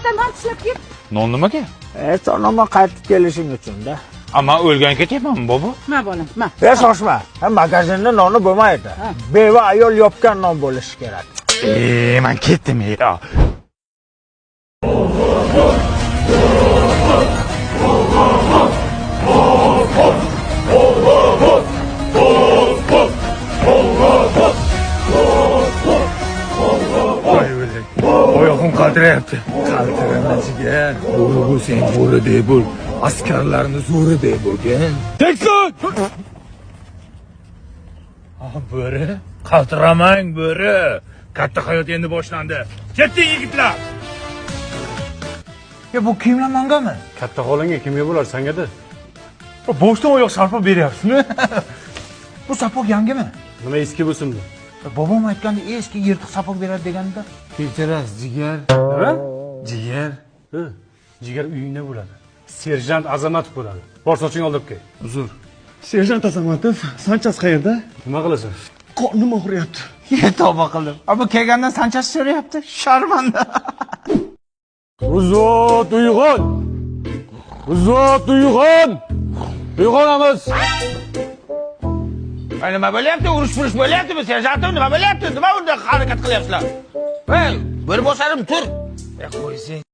Tamam tishlab ket. Non nimaga? Sonoma qaytib kelishing uchun-da. Ama o'lgan ketyapmanmi, bobo? Ma bolam, ma. Shoshma. Magazinda noni bo'lmaydi. Beva ayol yopgan non bo'lishi kerak. Men ketdim. Oyog'im qaltirayapti. Qaltirama jigar. Bo'ri bo'lsang bo'ri deb bo'l. Askarlarni zo'ri deb bo'lgan. Tekson! Bo'ri? Qaltiramang bo'ri. Katta hayot endi boshlandi. Ketding yigitlar. Bu kimlar mangami? Katta xolangga kimga bo'lar, sanga-da? Boshdan oyoq sharpa beryapsizmi? Bu sapok yangimi? Nima eski bo'lsin-da? Bobom aytganda eski yirtiq sapok beradi deganda. Kechirasiz jigar. Nima? Jigar. Jigar uyingda bo'ladi. Serjant Azamatov bo'ladi. Bor soching olib kel. Uzr. Serjant Azamatov, Sanchas qayerda? Nima qilasan? Qornim og'riyapti. Tavba qildim. Ama kelgandan sanchasi so'rayapti. Sharmanda. Uzot uyg'on! Uzot uyg'on! Uyg'onamiz! Nima bo'lyapti? Urush bo'lyaptimi? Serjantim nima bo'lyapti? Nima unda harakat qilyapsizlar? Hey, bir bosarim tur. Qo'ysang.